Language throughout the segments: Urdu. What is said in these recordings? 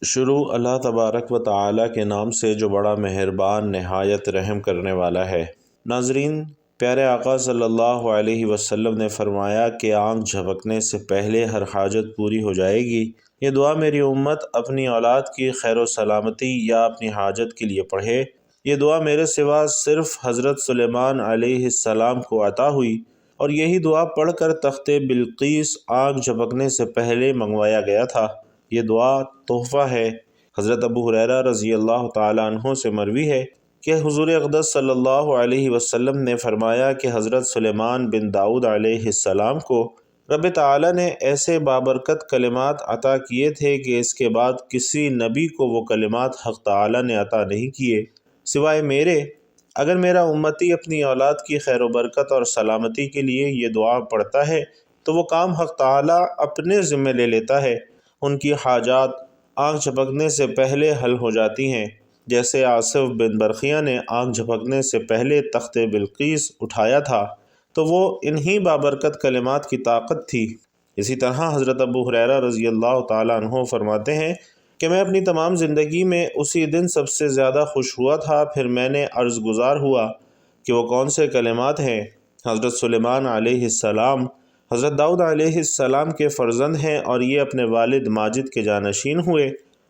شروع اللہ تبارک و تعالی کے نام سے جو بڑا مہربان نہایت رحم کرنے والا ہے۔ ناظرین، پیارے آقا صلی اللہ علیہ وسلم نے فرمایا کہ آنکھ جھپکنے سے پہلے ہر حاجت پوری ہو جائے گی۔ یہ دعا میری امت اپنی اولاد کی خیر و سلامتی یا اپنی حاجت کے لیے پڑھے۔ یہ دعا میرے سوا صرف حضرت سلیمان علیہ السلام کو عطا ہوئی، اور یہی دعا پڑھ کر تخت بلقیس آنکھ جھپکنے سے پہلے منگوایا گیا تھا۔ یہ دعا تحفہ ہے۔ حضرت ابو ہریرہ رضی اللہ تعالیٰ عنہ سے مروی ہے کہ حضور اقدس صلی اللہ علیہ وسلم نے فرمایا کہ حضرت سلیمان بن داؤد علیہ السلام کو رب تعالیٰ نے ایسے بابرکت کلمات عطا کیے تھے کہ اس کے بعد کسی نبی کو وہ کلمات حق تعالیٰ نے عطا نہیں کیے سوائے میرے۔ اگر میرا امتی اپنی اولاد کی خیر و برکت اور سلامتی کے لیے یہ دعا پڑھتا ہے تو وہ کام حق تعالیٰ اپنے ذمہ لے لیتا ہے۔ ان کی حاجات آنکھ جھپکنے سے پہلے حل ہو جاتی ہیں، جیسے آصف بن برقیہ نے آنکھ جھپکنے سے پہلے تخت بلقیس اٹھایا تھا، تو وہ انہی بابرکت کلمات کی طاقت تھی۔ اسی طرح حضرت ابو ہریرہ رضی اللہ تعالیٰ عنہ فرماتے ہیں کہ میں اپنی تمام زندگی میں اسی دن سب سے زیادہ خوش ہوا تھا، پھر میں نے عرض گزار ہوا کہ وہ کون سے کلمات ہیں۔ حضرت سلیمان علیہ السلام حضرت داؤد علیہ السلام کے فرزند ہیں، اور یہ اپنے والد ماجد کے جانشین ہوئے،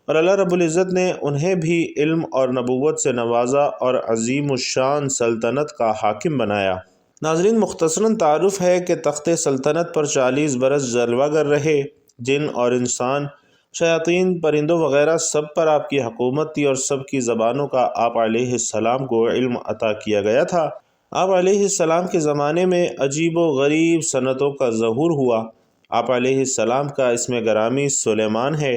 اور اللہ رب العزت نے انہیں بھی علم اور نبوت سے نوازا اور عظیم الشان سلطنت کا حاکم بنایا۔ ناظرین، مختصراً تعارف ہے کہ تخت سلطنت پر 40 برس جلوہ گر رہے۔ جن اور انسان، شیاطین، پرندوں وغیرہ سب پر آپ کی حکومت تھی، اور سب کی زبانوں کا آپ علیہ السلام کو علم عطا کیا گیا تھا۔ آپ علیہ السلام کے زمانے میں عجیب و غریب صنعتوں کا ظہور ہوا۔ آپ علیہ السلام کا اسم گرامی سلیمان ہے،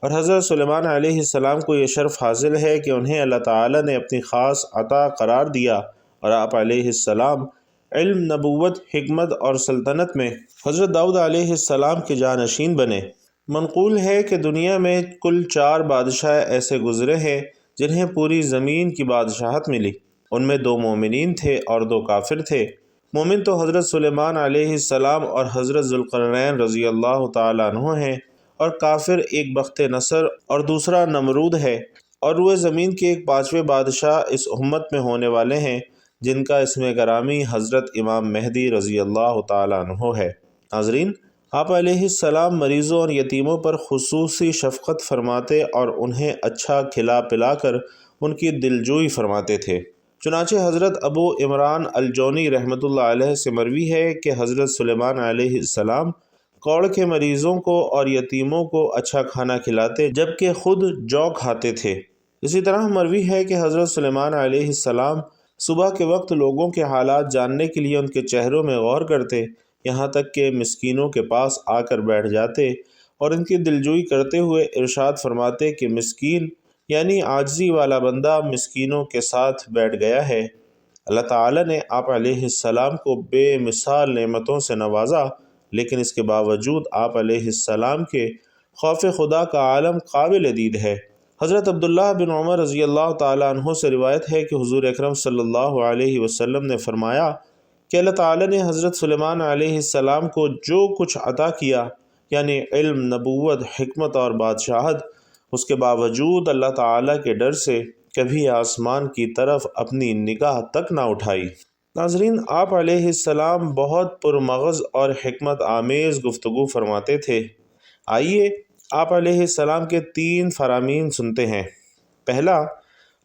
اور حضرت سلیمان علیہ السلام کو یہ شرف حاصل ہے کہ انہیں اللہ تعالیٰ نے اپنی خاص عطا قرار دیا، اور آپ علیہ السلام علم، نبوت، حکمت اور سلطنت میں حضرت داؤد علیہ السلام کے جانشین بنے۔ منقول ہے کہ دنیا میں کل 4 بادشاہ ایسے گزرے ہیں جنہیں پوری زمین کی بادشاہت ملی۔ ان میں 2 مومنین تھے اور 2 کافر تھے۔ مومن تو حضرت سلیمان علیہ السلام اور حضرت ذوالقرنین رضی اللہ تعالیٰ عنہ ہیں، اور کافر ایک بخت نصر اور دوسرا نمرود ہے، اور روئے زمین کے ایک 5ویں بادشاہ اس امت میں ہونے والے ہیں جن کا اسم گرامی حضرت امام مہدی رضی اللہ تعالیٰ عنہ ہے۔ ناظرین، آپ علیہ السلام مریضوں اور یتیموں پر خصوصی شفقت فرماتے اور انہیں اچھا کھلا پلا کر ان کی دلجوئی فرماتے تھے۔ چنانچہ حضرت ابو عمران الجونی رحمۃ اللہ علیہ سے مروی ہے کہ حضرت سلیمان علیہ السلام کوڑ کے مریضوں کو اور یتیموں کو اچھا کھانا کھلاتے، جبکہ خود جو کھاتے تھے۔ اسی طرح مروی ہے کہ حضرت سلیمان علیہ السلام صبح کے وقت لوگوں کے حالات جاننے کے لیے ان کے چہروں میں غور کرتے، یہاں تک کہ مسکینوں کے پاس آ کر بیٹھ جاتے اور ان کی دلجوئی کرتے ہوئے ارشاد فرماتے کہ مسکین یعنی عاجزی والا بندہ مسکینوں کے ساتھ بیٹھ گیا ہے۔ اللہ تعالیٰ نے آپ علیہ السلام کو بے مثال نعمتوں سے نوازا، لیکن اس کے باوجود آپ علیہ السلام کے خوف خدا کا عالم قابل دید ہے۔ حضرت عبداللہ بن عمر رضی اللہ تعالیٰ عنہ سے روایت ہے کہ حضور اکرم صلی اللہ علیہ وسلم نے فرمایا کہ اللہ تعالیٰ نے حضرت سلیمان علیہ السلام کو جو کچھ عطا کیا، یعنی علم، نبوت، حکمت اور بادشاہت، اس کے باوجود اللہ تعالیٰ کے ڈر سے کبھی آسمان کی طرف اپنی نگاہ تک نہ اٹھائی۔ ناظرین، آپ علیہ السلام بہت پرمغز اور حکمت آمیز گفتگو فرماتے تھے۔ آئیے آپ علیہ السلام کے 3 فرامین سنتے ہیں۔ پہلا،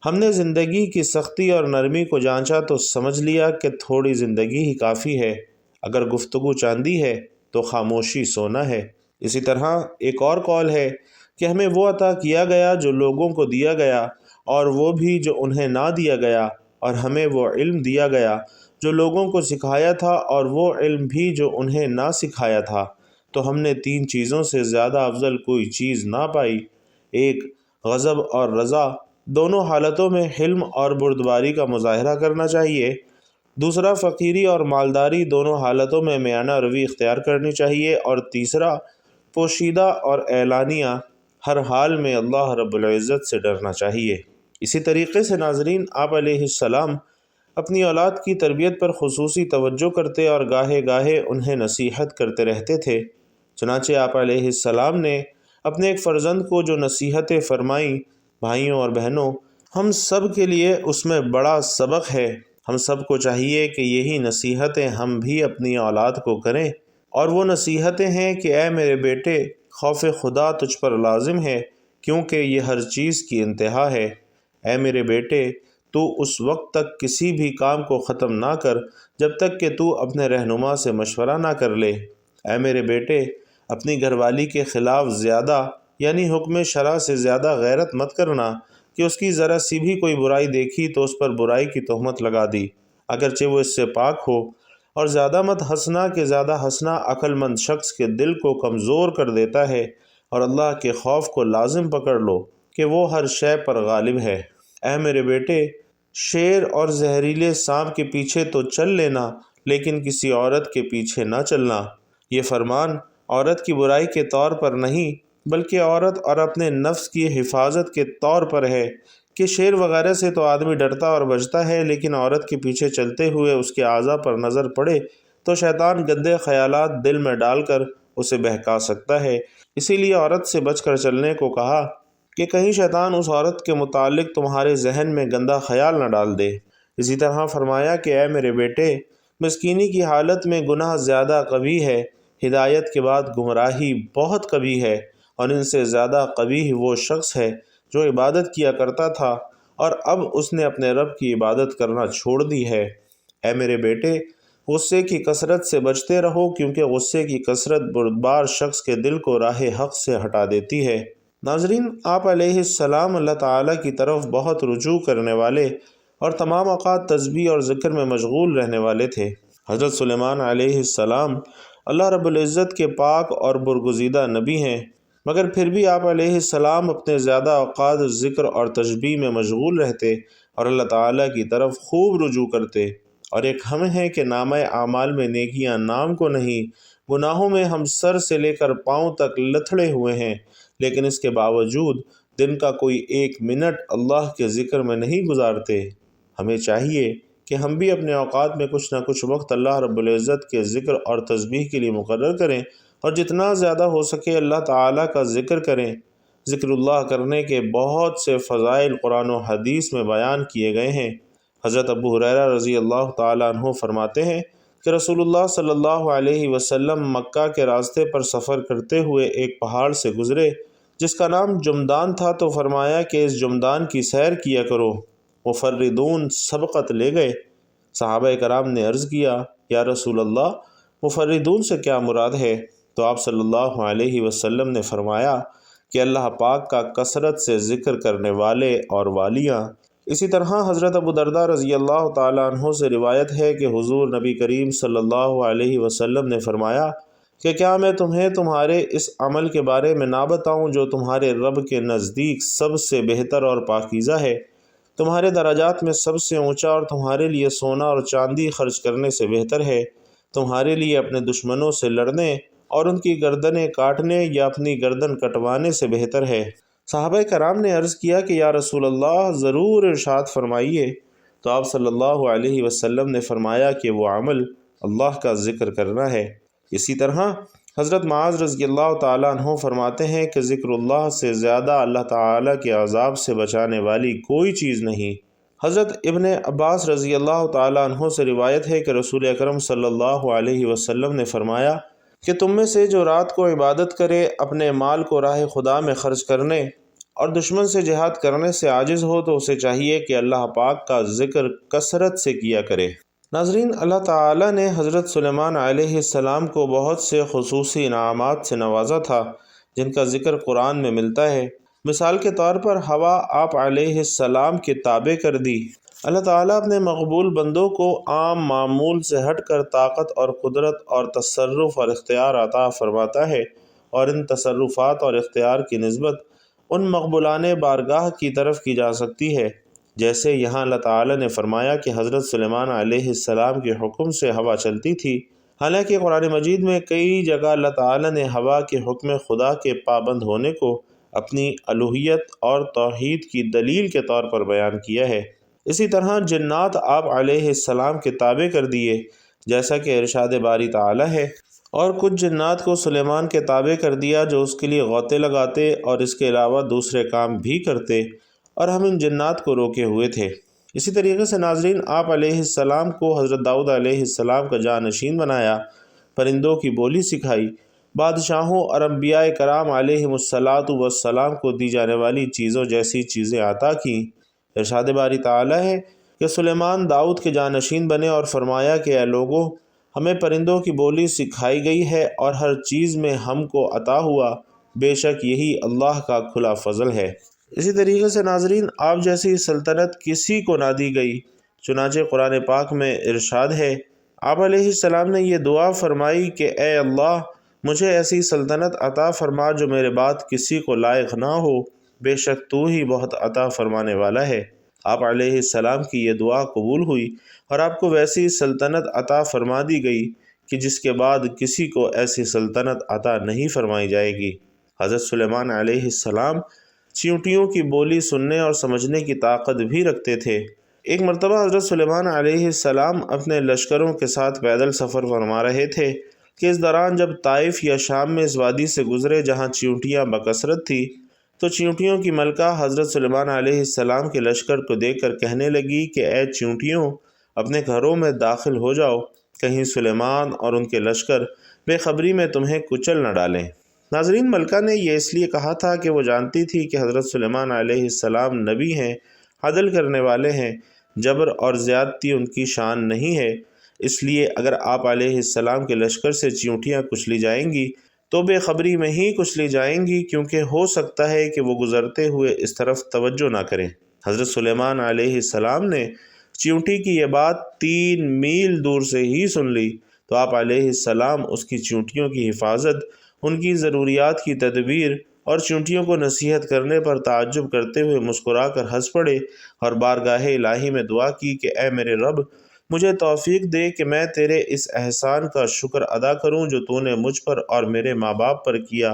ہم نے زندگی کی سختی اور نرمی کو جانچا تو سمجھ لیا کہ تھوڑی زندگی ہی کافی ہے، اگر گفتگو چاندی ہے تو خاموشی سونا ہے۔ اسی طرح ایک اور قول ہے کہ ہمیں وہ عطا کیا گیا جو لوگوں کو دیا گیا، اور وہ بھی جو انہیں نہ دیا گیا، اور ہمیں وہ علم دیا گیا جو لوگوں کو سکھایا تھا، اور وہ علم بھی جو انہیں نہ سکھایا تھا، تو ہم نے 3 چیزوں سے زیادہ افضل کوئی چیز نہ پائی۔ ایک، غضب اور رضا، دونوں حالتوں میں حلم اور بردباری کا مظاہرہ کرنا چاہیے۔ دوسرا، فقیری اور مالداری، دونوں حالتوں میں میانہ روی اختیار کرنی چاہیے۔ اور تیسرا، پوشیدہ اور اعلانیہ، ہر حال میں اللہ رب العزت سے ڈرنا چاہیے۔ اسی طریقے سے ناظرین، آپ علیہ السلام اپنی اولاد کی تربیت پر خصوصی توجہ کرتے اور گاہے گاہے انہیں نصیحت کرتے رہتے تھے۔ چنانچہ آپ علیہ السلام نے اپنے ایک فرزند کو جو نصیحتیں فرمائیں بھائیوں اور بہنوں، ہم سب کے لیے اس میں بڑا سبق ہے۔ ہم سب کو چاہیے کہ یہی نصیحتیں ہم بھی اپنی اولاد کو کریں، اور وہ نصیحتیں ہیں کہ اے میرے بیٹے، خوف خدا تجھ پر لازم ہے، کیونکہ یہ ہر چیز کی انتہا ہے۔ اے میرے بیٹے، تو اس وقت تک کسی بھی کام کو ختم نہ کر جب تک کہ تو اپنے رہنما سے مشورہ نہ کر لے۔ اے میرے بیٹے، اپنی گھر والی کے خلاف زیادہ یعنی حکم شرع سے زیادہ غیرت مت کرنا کہ اس کی ذرا سی بھی کوئی برائی دیکھی تو اس پر برائی کی تہمت لگا دی، اگرچہ وہ اس سے پاک ہو۔ اور زیادہ مت ہنسنا کہ زیادہ ہنسنا عقل مند شخص کے دل کو کمزور کر دیتا ہے، اور اللہ کے خوف کو لازم پکڑ لو کہ وہ ہر شے پر غالب ہے۔ اے میرے بیٹے، شیر اور زہریلے سانپ کے پیچھے تو چل لینا، لیکن کسی عورت کے پیچھے نہ چلنا۔ یہ فرمان عورت کی برائی کے طور پر نہیں بلکہ عورت اور اپنے نفس کی حفاظت کے طور پر ہے کہ شیر وغیرہ سے تو آدمی ڈرتا اور بچتا ہے، لیکن عورت کے پیچھے چلتے ہوئے اس کے اعضاء پر نظر پڑے تو شیطان گندے خیالات دل میں ڈال کر اسے بہکا سکتا ہے۔ اسی لیے عورت سے بچ کر چلنے کو کہا کہ کہیں شیطان اس عورت کے متعلق تمہارے ذہن میں گندا خیال نہ ڈال دے۔ اسی طرح فرمایا کہ اے میرے بیٹے، مسکینی کی حالت میں گناہ زیادہ قبیح ہے، ہدایت کے بعد گمراہی بہت قبیح ہے، اور ان سے زیادہ قبیح وہ شخص ہے جو عبادت کیا کرتا تھا اور اب اس نے اپنے رب کی عبادت کرنا چھوڑ دی ہے۔ اے میرے بیٹے، غصے کی کثرت سے بچتے رہو، کیونکہ غصے کی کثرت بردبار شخص کے دل کو راہ حق سے ہٹا دیتی ہے۔ ناظرین، آپ علیہ السلام اللہ تعالیٰ کی طرف بہت رجوع کرنے والے اور تمام اوقات تسبیح اور ذکر میں مشغول رہنے والے تھے۔ حضرت سلیمان علیہ السلام اللہ رب العزت کے پاک اور برگزیدہ نبی ہیں، مگر پھر بھی آپ علیہ السلام اپنے زیادہ اوقات ذکر اور تسبیح میں مشغول رہتے اور اللہ تعالیٰ کی طرف خوب رجوع کرتے۔ اور ایک ہم ہیں کہ نامہ اعمال میں نیکیاں نام کو نہیں، گناہوں میں ہم سر سے لے کر پاؤں تک لتھڑے ہوئے ہیں، لیکن اس کے باوجود دن کا کوئی ایک منٹ اللہ کے ذکر میں نہیں گزارتے۔ ہمیں چاہیے کہ ہم بھی اپنے اوقات میں کچھ نہ کچھ وقت اللہ رب العزت کے ذکر اور تسبیح کے لیے مقرر کریں، اور جتنا زیادہ ہو سکے اللہ تعالیٰ کا ذکر کریں۔ ذکر اللہ کرنے کے بہت سے فضائل قرآن و حدیث میں بیان کیے گئے ہیں۔ حضرت ابو ہریرہ رضی اللہ تعالیٰ عنہ فرماتے ہیں کہ رسول اللہ صلی اللہ علیہ وسلم مکہ کے راستے پر سفر کرتے ہوئے ایک پہاڑ سے گزرے جس کا نام جمدان تھا، تو فرمایا کہ اس جمدان کی سیر کیا کرو۔ مفردون سبقت لے گئے۔ صحابہ کرام نے عرض کیا، یا رسول اللہ، مفردون سے کیا مراد ہے؟ تو آپ صلی اللہ علیہ وسلم نے فرمایا کہ اللہ پاک کا کثرت سے ذکر کرنے والے اور والیاں۔ اسی طرح حضرت ابو درداء رضی اللہ تعالیٰ عنہ سے روایت ہے کہ حضور نبی کریم صلی اللہ علیہ وسلم نے فرمایا کہ کیا میں تمہیں تمہارے اس عمل کے بارے میں نہ بتاؤں جو تمہارے رب کے نزدیک سب سے بہتر اور پاکیزہ ہے، تمہارے درجات میں سب سے اونچا، اور تمہارے لیے سونا اور چاندی خرچ کرنے سے بہتر ہے، تمہارے لیے اپنے دشمنوں سے لڑنے اور ان کی گردنیں کاٹنے یا اپنی گردن کٹوانے سے بہتر ہے۔ صحابہ کرام نے عرض کیا کہ یا رسول اللہ، ضرور ارشاد فرمائیے۔ تو آپ صلی اللہ علیہ وسلم نے فرمایا کہ وہ عمل اللہ کا ذکر کرنا ہے۔ اسی طرح حضرت معاذ رضی اللہ تعالیٰ عنہ فرماتے ہیں کہ ذکر اللہ سے زیادہ اللہ تعالیٰ کے عذاب سے بچانے والی کوئی چیز نہیں۔ حضرت ابن عباس رضی اللہ تعالیٰ عنہ سے روایت ہے کہ رسول اکرم صلی اللہ علیہ وسلم نے فرمایا کہ تم میں سے جو رات کو عبادت کرے، اپنے مال کو راہ خدا میں خرچ کرنے اور دشمن سے جہاد کرنے سے عاجز ہو، تو اسے چاہیے کہ اللہ پاک کا ذکر کثرت سے کیا کرے۔ ناظرین، اللہ تعالیٰ نے حضرت سلیمان علیہ السلام کو بہت سے خصوصی انعامات سے نوازا تھا جن کا ذکر قرآن میں ملتا ہے۔ مثال کے طور پر ہوا آپ علیہ السلام کے تابع کر دی۔ اللہ تعالیٰ اپنے مقبول بندوں کو عام معمول سے ہٹ کر طاقت اور قدرت اور تصرف اور اختیار عطا فرماتا ہے، اور ان تصرفات اور اختیار کی نسبت ان مقبولان بارگاہ کی طرف کی جا سکتی ہے، جیسے یہاں اللہ تعالیٰ نے فرمایا کہ حضرت سلیمان علیہ السلام کے حکم سے ہوا چلتی تھی۔ حالانکہ قرآن مجید میں کئی جگہ اللہ تعالیٰ نے ہوا کے حکم خدا کے پابند ہونے کو اپنی الوہیت اور توحید کی دلیل کے طور پر بیان کیا ہے۔ اسی طرح جنات آپ علیہ السلام کے تابع کر دیے، جیسا کہ ارشاد باری تعالیٰ ہے، اور کچھ جنات کو سلیمان کے تابع کر دیا جو اس کے لیے غوطے لگاتے اور اس کے علاوہ دوسرے کام بھی کرتے، اور ہم ان جنات کو روکے ہوئے تھے۔ اسی طریقے سے ناظرین، آپ علیہ السلام کو حضرت داؤد علیہ السلام کا جانشین بنایا، پرندوں کی بولی سکھائی، بادشاہوں اور انبیاء کرام علیہم السلام کو دی جانے والی چیزوں جیسی چیزیں عطا کیں۔ ارشاد باری تعالیٰ ہے کہ سلیمان داؤد کے جانشین بنے اور فرمایا کہ اے لوگو، ہمیں پرندوں کی بولی سکھائی گئی ہے اور ہر چیز میں ہم کو عطا ہوا، بے شک یہی اللہ کا کھلا فضل ہے۔ اسی طریقے سے ناظرین، آپ جیسی سلطنت کسی کو نہ دی گئی، چنانچہ قرآن پاک میں ارشاد ہے، آپ علیہ السلام نے یہ دعا فرمائی کہ اے اللہ، مجھے ایسی سلطنت عطا فرما جو میرے بعد کسی کو لائق نہ ہو، بے شک تو ہی بہت عطا فرمانے والا ہے۔ آپ علیہ السلام کی یہ دعا قبول ہوئی اور آپ کو ویسی سلطنت عطا فرما دی گئی کہ جس کے بعد کسی کو ایسی سلطنت عطا نہیں فرمائی جائے گی۔ حضرت سلیمان علیہ السلام چیونٹیوں کی بولی سننے اور سمجھنے کی طاقت بھی رکھتے تھے۔ ایک مرتبہ حضرت سلیمان علیہ السلام اپنے لشکروں کے ساتھ پیدل سفر فرما رہے تھے کہ اس دوران جب طائف یا شام میں اس وادی سے گزرے جہاں چیونٹیاں بکثرت تھی، تو چیونٹیوں کی ملکہ حضرت سلیمان علیہ السلام کے لشکر کو دیکھ کر کہنے لگی کہ اے چیونٹیوں، اپنے گھروں میں داخل ہو جاؤ، کہیں سلیمان اور ان کے لشکر بے خبری میں تمہیں کچل نہ ڈالیں۔ ناظرین، ملکہ نے یہ اس لیے کہا تھا کہ وہ جانتی تھی کہ حضرت سلیمان علیہ السلام نبی ہیں، عدل کرنے والے ہیں، جبر اور زیادتی ان کی شان نہیں ہے، اس لیے اگر آپ علیہ السلام کے لشکر سے چیونٹیاں کچلی جائیں گی تو بے خبری میں ہی کچلی جائیں گی، کیونکہ ہو سکتا ہے کہ وہ گزرتے ہوئے اس طرف توجہ نہ کریں۔ حضرت سلیمان علیہ السلام نے چیونٹی کی یہ بات 3 میل دور سے ہی سن لی، تو آپ علیہ السلام اس کی چیونٹیوں کی حفاظت، ان کی ضروریات کی تدبیر اور چیونٹیوں کو نصیحت کرنے پر تعجب کرتے ہوئے مسکرا کر ہنس پڑے اور بارگاہ الہی میں دعا کی کہ اے میرے رب، مجھے توفیق دے کہ میں تیرے اس احسان کا شکر ادا کروں جو تو نے مجھ پر اور میرے ماں باپ پر کیا،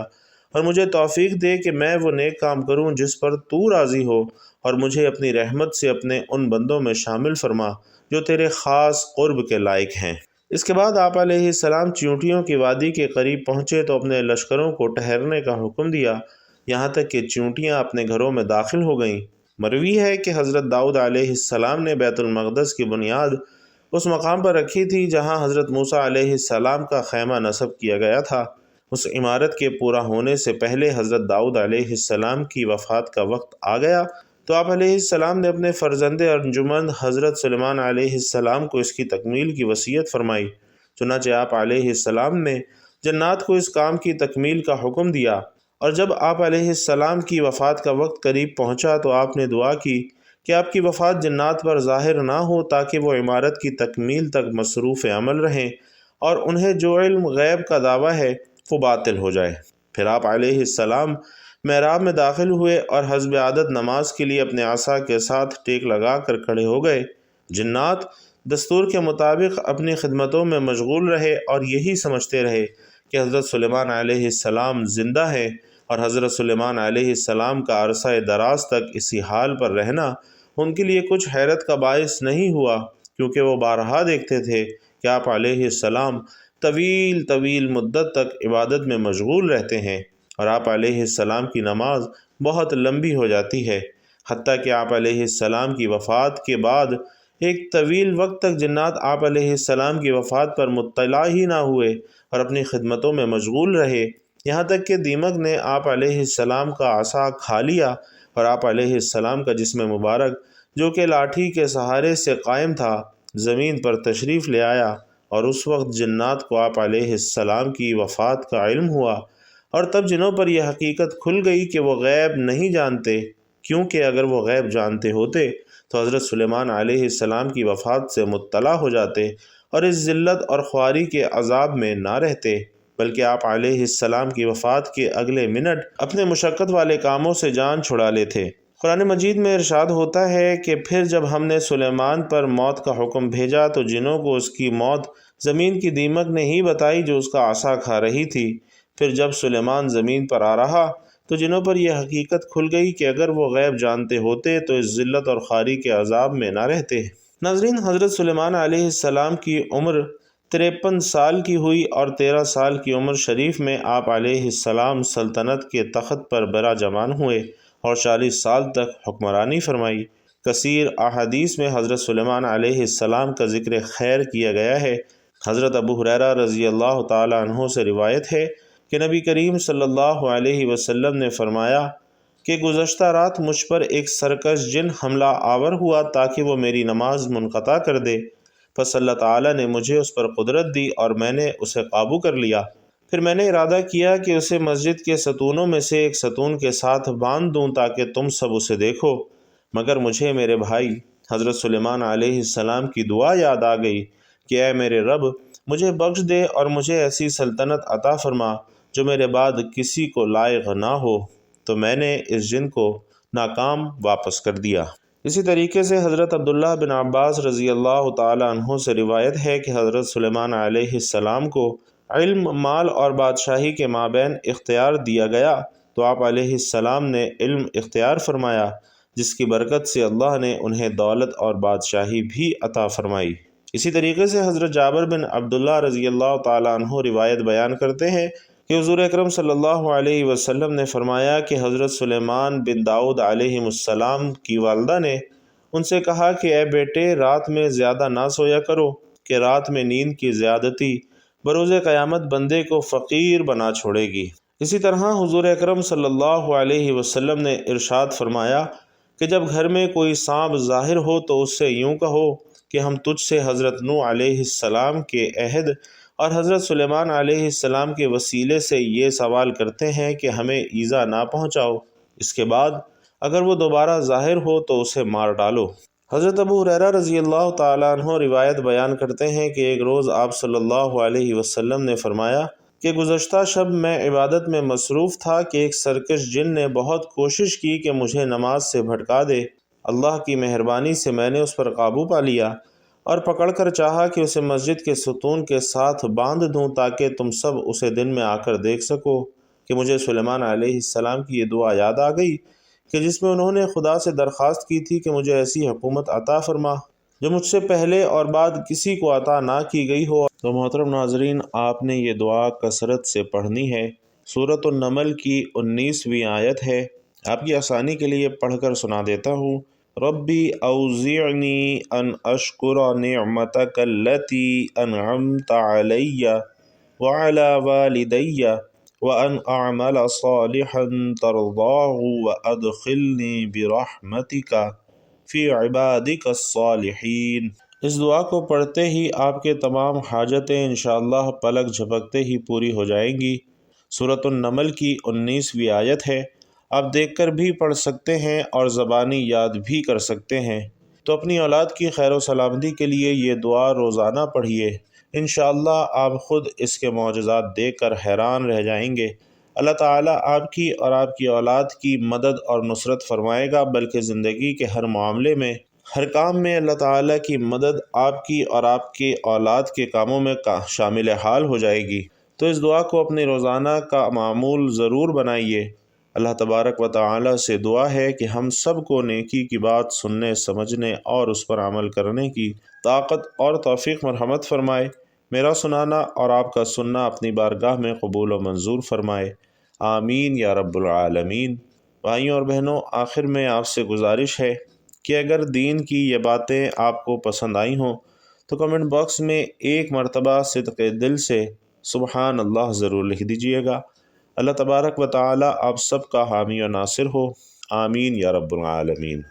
اور مجھے توفیق دے کہ میں وہ نیک کام کروں جس پر تو راضی ہو، اور مجھے اپنی رحمت سے اپنے ان بندوں میں شامل فرما جو تیرے خاص قرب کے لائق ہیں۔ اس کے بعد آپ علیہ السلام چیونٹیوں کی وادی کے قریب پہنچے تو اپنے لشکروں کو ٹھہرنے کا حکم دیا، یہاں تک کہ چیونٹیاں اپنے گھروں میں داخل ہو گئیں۔ مروی ہے کہ حضرت داؤد علیہ السلام نے بیت المقدس کی بنیاد اس مقام پر رکھی تھی جہاں حضرت موسیٰ علیہ السلام کا خیمہ نصب کیا گیا تھا۔ اس عمارت کے پورا ہونے سے پہلے حضرت داؤد علیہ السلام کی وفات کا وقت آ گیا تو آپ علیہ السلام نے اپنے فرزند ارجمند حضرت سلیمان علیہ السلام کو اس کی تکمیل کی وصیت فرمائی۔ چنانچہ آپ علیہ السلام نے جنات کو اس کام کی تکمیل کا حکم دیا، اور جب آپ علیہ السلام کی وفات کا وقت قریب پہنچا تو آپ نے دعا کی کہ آپ کی وفات جنات پر ظاہر نہ ہو تاکہ وہ عمارت کی تکمیل تک مصروف عمل رہیں اور انہیں جو علم غیب کا دعویٰ ہے وہ باطل ہو جائے۔ پھر آپ علیہ السلام محراب میں داخل ہوئے اور حسب عادت نماز کے لیے اپنے عصا کے ساتھ ٹیک لگا کر کھڑے ہو گئے۔ جنات دستور کے مطابق اپنی خدمتوں میں مشغول رہے اور یہی سمجھتے رہے کہ حضرت سلیمان علیہ السلام زندہ ہیں، اور حضرت سلیمان علیہ السلام کا عرصہ دراز تک اسی حال پر رہنا ان کے لیے کچھ حیرت کا باعث نہیں ہوا، کیونکہ وہ بارہا دیکھتے تھے کہ آپ علیہ السلام طویل مدت تک عبادت میں مشغول رہتے ہیں، اور آپ علیہ السلام کی نماز بہت لمبی ہو جاتی ہے، حتیٰ کہ آپ علیہ السلام کی وفات کے بعد ایک طویل وقت تک جنات آپ علیہ السلام کی وفات پر مطلع ہی نہ ہوئے اور اپنی خدمتوں میں مشغول رہے، یہاں تک کہ دیمک نے آپ علیہ السلام کا عصا کھا لیا اور آپ علیہ السلام کا جسم مبارک جو کہ لاٹھی کے سہارے سے قائم تھا زمین پر تشریف لے آیا، اور اس وقت جنات کو آپ علیہ السلام کی وفات کا علم ہوا، اور تب جنوں پر یہ حقیقت کھل گئی کہ وہ غیب نہیں جانتے، کیونکہ اگر وہ غیب جانتے ہوتے تو حضرت سلیمان علیہ السلام کی وفات سے مطلع ہو جاتے اور اس ذلت اور خواری کے عذاب میں نہ رہتے، بلکہ آپ علیہ السلام کی وفات کے اگلے منٹ اپنے مشقت والے کاموں سے جان چھڑا لیتے۔ قرآن مجید میں ارشاد ہوتا ہے کہ پھر جب ہم نے سلیمان پر موت کا حکم بھیجا تو جنوں کو اس کی موت زمین کی دیمک نے ہی بتائی جو اس کا عصا کھا رہی تھی۔ پھر جب سلیمان زمین پر آ رہا تو جنوں پر یہ حقیقت کھل گئی کہ اگر وہ غیب جانتے ہوتے تو اس ذلت اور خواری کے عذاب میں نہ رہتے۔ ناظرین، حضرت سلیمان علیہ السلام کی عمر 53 سال کی ہوئی اور 13 سال کی عمر شریف میں آپ علیہ السلام سلطنت کے تخت پر برا جمان ہوئے اور 40 سال تک حکمرانی فرمائی۔ کثیر احادیث میں حضرت سلیمان علیہ السلام کا ذکر خیر کیا گیا ہے۔ حضرت ابو ہریرہ رضی اللہ تعالی عنہ سے روایت ہے کہ نبی کریم صلی اللہ علیہ وسلم نے فرمایا کہ گزشتہ رات مجھ پر ایک سرکش جن حملہ آور ہوا تاکہ وہ میری نماز منقطع کر دے، پس اللہ تعالیٰ نے مجھے اس پر قدرت دی اور میں نے اسے قابو کر لیا۔ پھر میں نے ارادہ کیا کہ اسے مسجد کے ستونوں میں سے ایک ستون کے ساتھ باندھ دوں تاکہ تم سب اسے دیکھو، مگر مجھے میرے بھائی حضرت سلیمان علیہ السلام کی دعا یاد آ گئی کہ اے میرے رب، مجھے بخش دے اور مجھے ایسی سلطنت عطا فرما جو میرے بعد کسی کو لائق نہ ہو، تو میں نے اس جن کو ناکام واپس کر دیا۔ اسی طریقے سے حضرت عبداللہ بن عباس رضی اللہ تعالی عنہ سے روایت ہے کہ حضرت سلیمان علیہ السلام کو علم، مال اور بادشاہی کے مابین اختیار دیا گیا تو آپ علیہ السلام نے علم اختیار فرمایا، جس کی برکت سے اللہ نے انہیں دولت اور بادشاہی بھی عطا فرمائی۔ اسی طریقے سے حضرت جابر بن عبداللہ رضی اللہ تعالی عنہ روایت بیان کرتے ہیں کہ حضور اکرم صلی اللہ علیہ وسلم نے فرمایا کہ حضرت سلیمان بن داؤد علیہ السلام کی والدہ نے ان سے کہا کہ اے بیٹے، رات میں زیادہ نہ سویا کرو کہ رات میں نیند کی زیادتی بروز قیامت بندے کو فقیر بنا چھوڑے گی۔ اسی طرح حضور اکرم صلی اللہ علیہ وسلم نے ارشاد فرمایا کہ جب گھر میں کوئی سانپ ظاہر ہو تو اس سے یوں کہو کہ ہم تجھ سے حضرت نوح علیہ السلام کے عہد اور حضرت سلیمان علیہ السلام کے وسیلے سے یہ سوال کرتے ہیں کہ ہمیں ایذا نہ پہنچاؤ، اس کے بعد اگر وہ دوبارہ ظاہر ہو تو اسے مار ڈالو۔ حضرت ابو ہریرہ رضی اللہ تعالیٰ عنہ روایت بیان کرتے ہیں کہ ایک روز آپ صلی اللہ علیہ وسلم نے فرمایا کہ گزشتہ شب میں عبادت میں مصروف تھا کہ ایک سرکش جن نے بہت کوشش کی کہ مجھے نماز سے بھٹکا دے۔ اللہ کی مہربانی سے میں نے اس پر قابو پا لیا اور پکڑ کر چاہا کہ اسے مسجد کے ستون کے ساتھ باندھ دوں تاکہ تم سب اسے دن میں آ کر دیکھ سکو، کہ مجھے سلیمان علیہ السلام کی یہ دعا یاد آ گئی کہ جس میں انہوں نے خدا سے درخواست کی تھی کہ مجھے ایسی حکومت عطا فرما جو مجھ سے پہلے اور بعد کسی کو عطا نہ کی گئی ہو۔ تو محترم ناظرین، آپ نے یہ دعا کثرت سے پڑھنی ہے۔ سورۃ النمل کی 19ویں آیت ہے۔ آپ کی آسانی کے لیے پڑھ کر سنا دیتا ہوں۔ ربی اوزعنی ان اشکر نعمتک التی انعمت علی وعلی والدی وان اعمل صالحا ترضاہ وادخلنی برحمتک فی عبادک الصالحین۔ اس دعا کو پڑھتے ہی آپ کے تمام حاجتیں انشاءاللہ پلک جھپکتے ہی پوری ہو جائیں گی۔ سورۃ النمل کی 19ویں آیت ہے۔ آپ دیکھ کر بھی پڑھ سکتے ہیں اور زبانی یاد بھی کر سکتے ہیں۔ تو اپنی اولاد کی خیر و سلامتی کے لیے یہ دعا روزانہ پڑھیے، انشاءاللہ آپ خود اس کے معجزات دیکھ کر حیران رہ جائیں گے۔ اللہ تعالیٰ آپ کی اور آپ کی اولاد کی مدد اور نصرت فرمائے گا، بلکہ زندگی کے ہر معاملے میں، ہر کام میں اللہ تعالیٰ کی مدد آپ کی اور آپ کے اولاد کے کاموں میں شامل حال ہو جائے گی۔ تو اس دعا کو اپنے روزانہ کا معمول ضرور بنائیے۔ اللہ تبارک و تعالی سے دعا ہے کہ ہم سب کو نیکی کی بات سننے، سمجھنے اور اس پر عمل کرنے کی طاقت اور توفیق مرحمت فرمائے۔ میرا سنانا اور آپ کا سننا اپنی بارگاہ میں قبول و منظور فرمائے، آمین یا رب العالمین۔ بھائیوں اور بہنوں، آخر میں آپ سے گزارش ہے کہ اگر دین کی یہ باتیں آپ کو پسند آئی ہوں تو کمنٹ باکس میں ایک مرتبہ صدق دل سے سبحان اللہ ضرور لکھ دیجئے گا۔ اللہ تبارک و تعالی آپ سب کا حامی و ناصر ہو، آمین یا رب العالمین۔